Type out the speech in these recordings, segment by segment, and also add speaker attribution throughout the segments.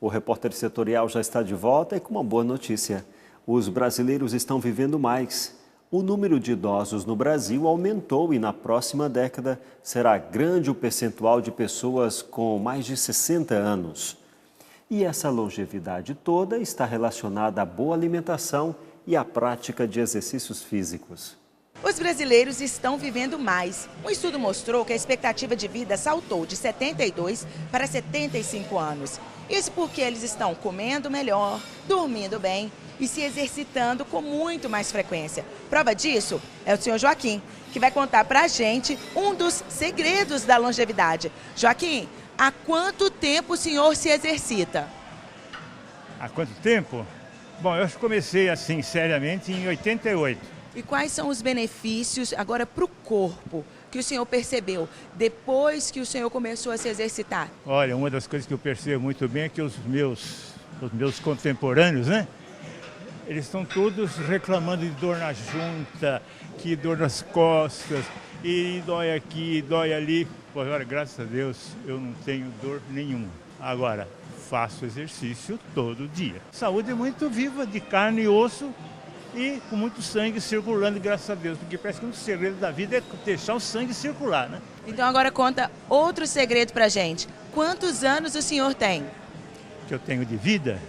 Speaker 1: O repórter setorial já está de volta e com uma boa notícia. Os brasileiros estão vivendo mais. O número de idosos no Brasil aumentou e na próxima década será grande o percentual de pessoas com mais de 60 anos. E essa longevidade toda está relacionada à boa alimentação e à prática de exercícios físicos.
Speaker 2: Os brasileiros estão vivendo mais. Um estudo mostrou que a expectativa de vida saltou de 72 para 75 anos. Isso porque eles estão comendo melhor, dormindo bem e se exercitando com muito mais frequência. Prova disso é o senhor Joaquim, que vai contar pra gente um dos segredos da longevidade. Joaquim, há quanto tempo o senhor se exercita?
Speaker 3: Há quanto tempo? Bom, eu comecei assim seriamente em 88.
Speaker 2: E quais são os benefícios agora para o corpo que o senhor percebeu depois que o senhor começou a se exercitar?
Speaker 3: Olha, uma das coisas que eu percebo muito bem é que os meus contemporâneos, né? Eles estão todos reclamando de dor na junta, que dor nas costas, e dói aqui, dói ali. Pô, agora, graças a Deus, eu não tenho dor nenhuma. Agora, faço exercício todo dia. Saúde é muito viva, de carne e osso, e com muito sangue circulando, graças a Deus, porque parece que um segredo da vida é deixar o sangue circular, né?
Speaker 2: Então agora conta outro segredo pra gente. Quantos anos o senhor tem?
Speaker 3: Que eu tenho de vida?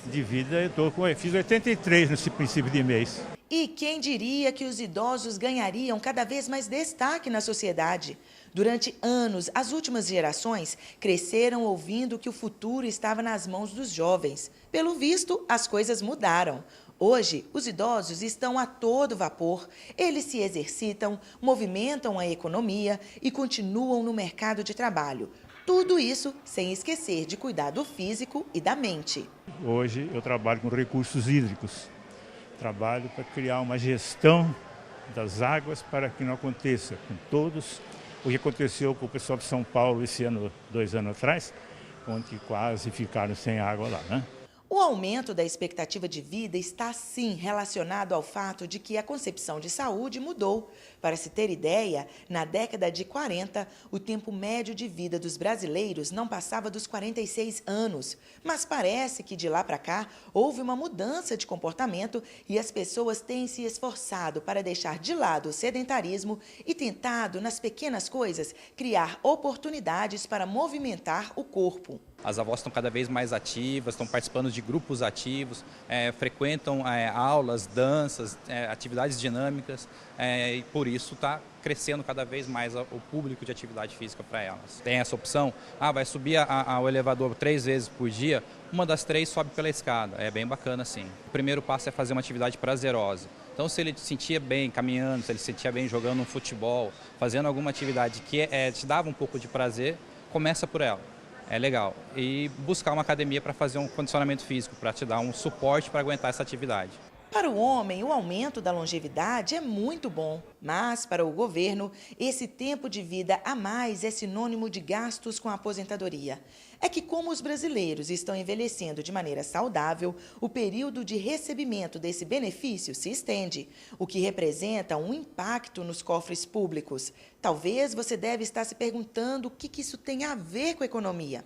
Speaker 3: De vida eu fiz 83 nesse princípio de mês.
Speaker 2: E quem diria que os idosos ganhariam cada vez mais destaque na sociedade? Durante anos, as últimas gerações cresceram ouvindo que o futuro estava nas mãos dos jovens. Pelo visto, as coisas mudaram. Hoje, os idosos estão a todo vapor, eles se exercitam, movimentam a economia e continuam no mercado de trabalho. Tudo isso sem esquecer de cuidar do físico e da mente.
Speaker 3: Hoje eu trabalho com recursos hídricos. Trabalho para criar uma gestão das águas para que não aconteça com todos o que aconteceu com o pessoal de São Paulo esse ano, 2 anos atrás, onde quase ficaram sem água lá, né?
Speaker 2: O aumento da expectativa de vida está, sim, relacionado ao fato de que a concepção de saúde mudou. Para se ter ideia, na década de 40, o tempo médio de vida dos brasileiros não passava dos 46 anos. Mas parece que de lá para cá houve uma mudança de comportamento e as pessoas têm se esforçado para deixar de lado o sedentarismo e tentado, nas pequenas coisas, criar oportunidades para movimentar o corpo.
Speaker 4: As avós estão cada vez mais ativas, estão participando de grupos ativos, frequentam aulas, danças, atividades dinâmicas, e por isso está crescendo cada vez mais o público de atividade física para elas. Tem essa opção, vai subir o elevador 3 vezes por dia, uma das 3 sobe pela escada, é bem bacana sim. O primeiro passo é fazer uma atividade prazerosa. Então se ele se sentia bem caminhando, se ele se sentia bem jogando um futebol, fazendo alguma atividade que te dava um pouco de prazer, começa por ela. É legal. E buscar uma academia para fazer um condicionamento físico, para te dar um suporte para aguentar essa atividade.
Speaker 2: Para o homem, o aumento da longevidade é muito bom, mas para o governo, esse tempo de vida a mais é sinônimo de gastos com a aposentadoria. É que como os brasileiros estão envelhecendo de maneira saudável, o período de recebimento desse benefício se estende, o que representa um impacto nos cofres públicos. Talvez você deve estar se perguntando o que isso tem a ver com a economia.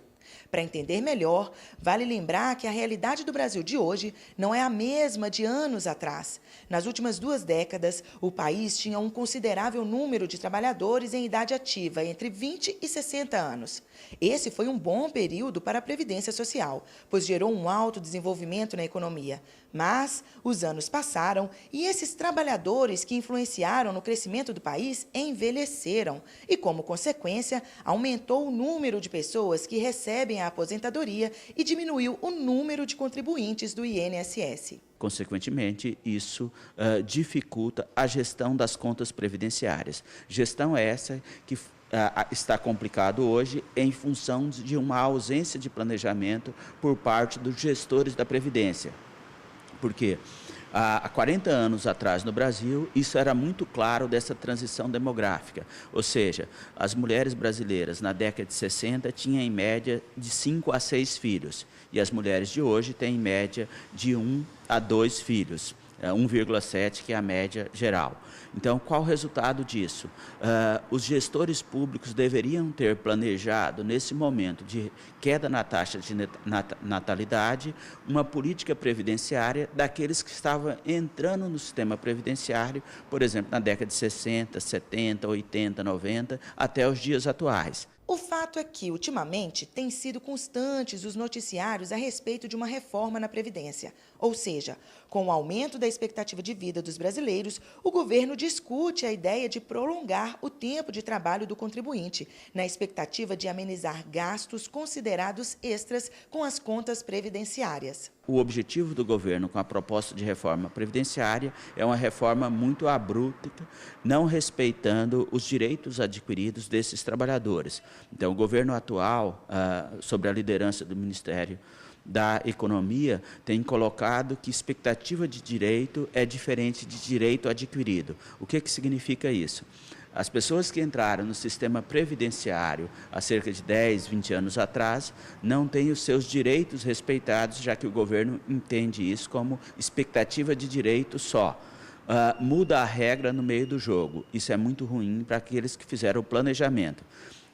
Speaker 2: Para entender melhor, vale lembrar que a realidade do Brasil de hoje não é a mesma de anos atrás. Nas últimas 2 décadas, o país tinha um considerável número de trabalhadores em idade ativa, entre 20 e 60 anos. Esse foi um bom período para a Previdência Social, pois gerou um alto desenvolvimento na economia. Mas os anos passaram e esses trabalhadores que influenciaram no crescimento do país envelheceram e, como consequência, aumentou o número de pessoas que recebem a aposentadoria e diminuiu o número de contribuintes do INSS.
Speaker 5: Consequentemente, isso dificulta a gestão das contas previdenciárias. Gestão essa que está complicado hoje em função de uma ausência de planejamento por parte dos gestores da Previdência. Porque há 40 anos atrás no Brasil, isso era muito claro dessa transição demográfica. Ou seja, as mulheres brasileiras na década de 60 tinham em média de 5 a 6 filhos. E as mulheres de hoje têm em média de 1 a 2 filhos. 1,7, que é a média geral. Então, qual o resultado disso? Os gestores públicos deveriam ter planejado, nesse momento de queda na taxa de natalidade, uma política previdenciária daqueles que estavam entrando no sistema previdenciário, por exemplo, na década de 60, 70, 80, 90, até os dias atuais.
Speaker 2: O fato é que, ultimamente, têm sido constantes os noticiários a respeito de uma reforma na Previdência. Ou seja, com o aumento da expectativa de vida dos brasileiros, o governo discute a ideia de prolongar o tempo de trabalho do contribuinte, na expectativa de amenizar gastos considerados extras com as contas previdenciárias.
Speaker 5: O objetivo do governo com a proposta de reforma previdenciária é uma reforma muito abrupta, não respeitando os direitos adquiridos desses trabalhadores. Então, o governo atual, sob a liderança do Ministério da Economia, tem colocado que expectativa de direito é diferente de direito adquirido. O que significa isso? As pessoas que entraram no sistema previdenciário há cerca de 10, 20 anos atrás, não têm os seus direitos respeitados, já que o governo entende isso como expectativa de direito só. Muda a regra no meio do jogo. Isso é muito ruim para aqueles que fizeram o planejamento.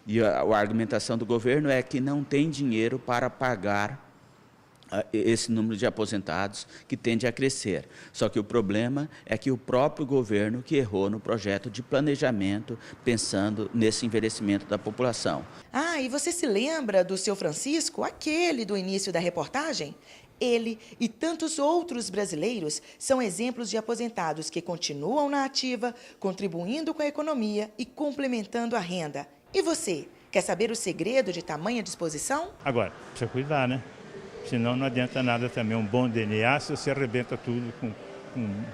Speaker 5: E a argumentação do governo é que não tem dinheiro para pagar esse número de aposentados que tende a crescer. Só que o problema é que o próprio governo que errou no projeto de planejamento, pensando nesse envelhecimento da população.
Speaker 2: E você se lembra do seu Francisco, aquele do início da reportagem? Ele e tantos outros brasileiros são exemplos de aposentados que continuam na ativa, contribuindo com a economia e complementando a renda. E você, quer saber o segredo de tamanha disposição?
Speaker 3: Agora, precisa cuidar, né? Senão não adianta nada também um bom DNA se você arrebenta tudo com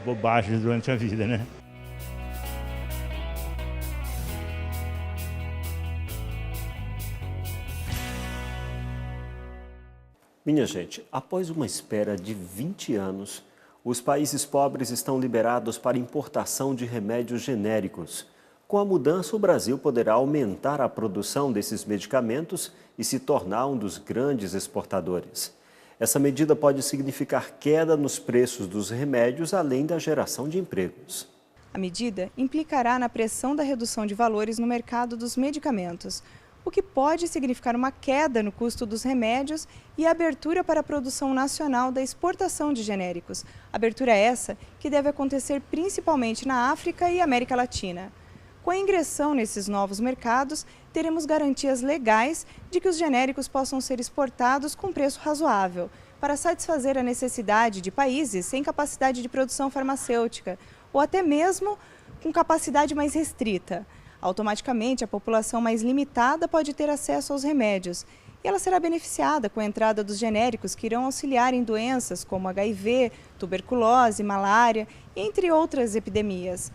Speaker 3: bobagens durante a vida, né?
Speaker 1: Minha gente, após uma espera de 20 anos, os países pobres estão liberados para importação de remédios genéricos. Com a mudança, o Brasil poderá aumentar a produção desses medicamentos e se tornar um dos grandes exportadores. Essa medida pode significar queda nos preços dos remédios, além da geração de empregos.
Speaker 6: A medida implicará na pressão da redução de valores no mercado dos medicamentos, o que pode significar uma queda no custo dos remédios e a abertura para a produção nacional da exportação de genéricos. Abertura essa que deve acontecer principalmente na África e América Latina. Com a ingressão nesses novos mercados, teremos garantias legais de que os genéricos possam ser exportados com preço razoável, para satisfazer a necessidade de países sem capacidade de produção farmacêutica, ou até mesmo com capacidade mais restrita. Automaticamente, a população mais limitada pode ter acesso aos remédios, e ela será beneficiada com a entrada dos genéricos que irão auxiliar em doenças como HIV, tuberculose, malária, entre outras epidemias.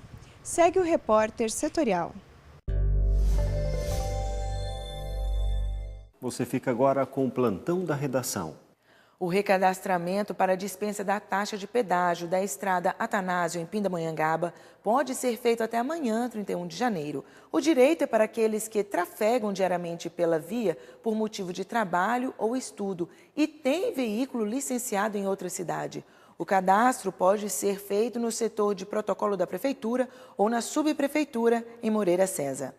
Speaker 6: Segue o repórter setorial.
Speaker 1: Você fica agora com o plantão da redação.
Speaker 2: O recadastramento para a dispensa da taxa de pedágio da estrada Atanásio em Pindamonhangaba pode ser feito até amanhã, 31 de janeiro. O direito é para aqueles que trafegam diariamente pela via por motivo de trabalho ou estudo e têm veículo licenciado em outra cidade. O cadastro pode ser feito no setor de protocolo da Prefeitura ou na subprefeitura em Moreira César.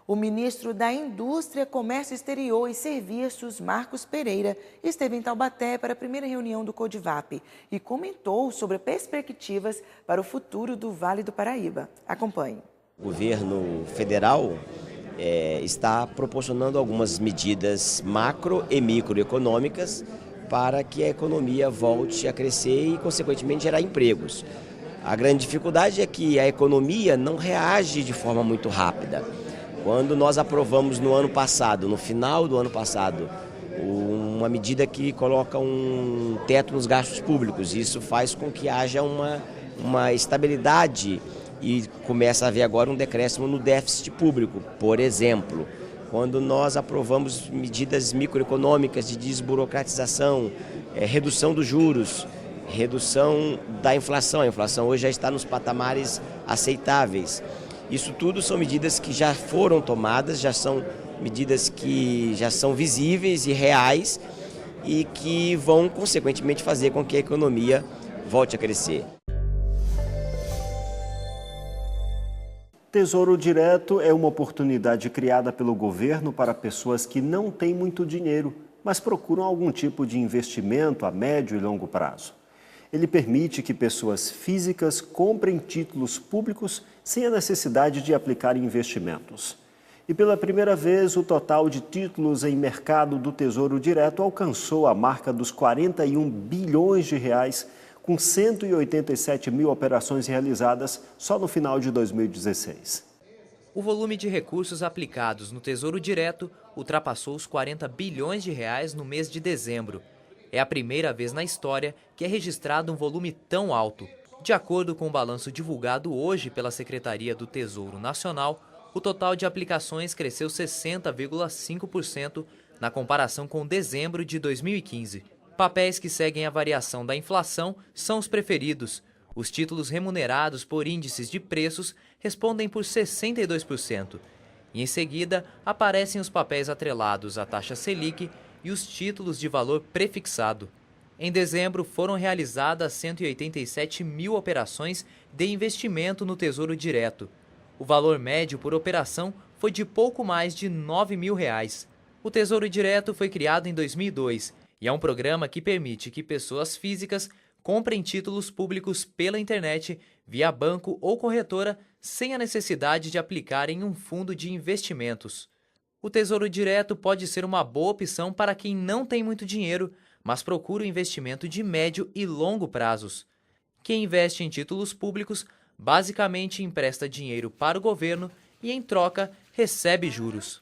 Speaker 2: O ministro da Indústria, Comércio Exterior e Serviços, Marcos Pereira, esteve em Taubaté para a primeira reunião do CODIVAP e comentou sobre perspectivas para o futuro do Vale do Paraíba. Acompanhe.
Speaker 7: O governo federal está proporcionando algumas medidas macro e microeconômicas para que a economia volte a crescer e, consequentemente, gerar empregos. A grande dificuldade é que a economia não reage de forma muito rápida. Quando nós aprovamos no ano passado, no final do ano passado, uma medida que coloca um teto nos gastos públicos, isso faz com que haja uma estabilidade e começa a haver agora um decréscimo no déficit público, por exemplo. Quando nós aprovamos medidas microeconômicas de desburocratização, redução dos juros, redução da inflação. A inflação hoje já está nos patamares aceitáveis. Isso tudo são medidas que já foram tomadas, já são medidas que já são visíveis e reais e que vão, consequentemente, fazer com que a economia volte a crescer.
Speaker 1: Tesouro Direto é uma oportunidade criada pelo governo para pessoas que não têm muito dinheiro, mas procuram algum tipo de investimento a médio e longo prazo. Ele permite que pessoas físicas comprem títulos públicos sem a necessidade de aplicar investimentos. E pela primeira vez, o total de títulos em mercado do Tesouro Direto alcançou a marca dos 41 bilhões de reais, com 187 mil operações realizadas só no final de 2016.
Speaker 8: O volume de recursos aplicados no Tesouro Direto ultrapassou os 40 bilhões de reais no mês de dezembro. É a primeira vez na história que é registrado um volume tão alto. De acordo com o balanço divulgado hoje pela Secretaria do Tesouro Nacional, o total de aplicações cresceu 60,5% na comparação com dezembro de 2015. Papéis que seguem a variação da inflação são os preferidos. Os títulos remunerados por índices de preços respondem por 62%. E em seguida, aparecem os papéis atrelados à taxa Selic e os títulos de valor prefixado. Em dezembro, foram realizadas 187 mil operações de investimento no Tesouro Direto. O valor médio por operação foi de pouco mais de R$ 9 mil. O Tesouro Direto foi criado em 2002 e é um programa que permite que pessoas físicas comprem títulos públicos pela internet, via banco ou corretora, sem a necessidade de aplicar em um fundo de investimentos. O Tesouro Direto pode ser uma boa opção para quem não tem muito dinheiro, mas procura um investimento de médio e longo prazos. Quem investe em títulos públicos basicamente empresta dinheiro para o governo e, em troca, recebe juros.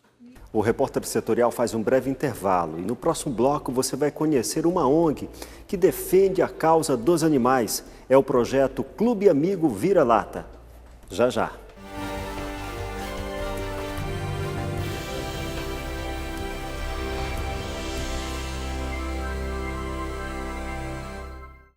Speaker 1: O Repórter Setorial faz um breve intervalo e no próximo bloco você vai conhecer uma ONG que defende a causa dos animais. É o projeto Clube Amigo Vira-Lata. Já já.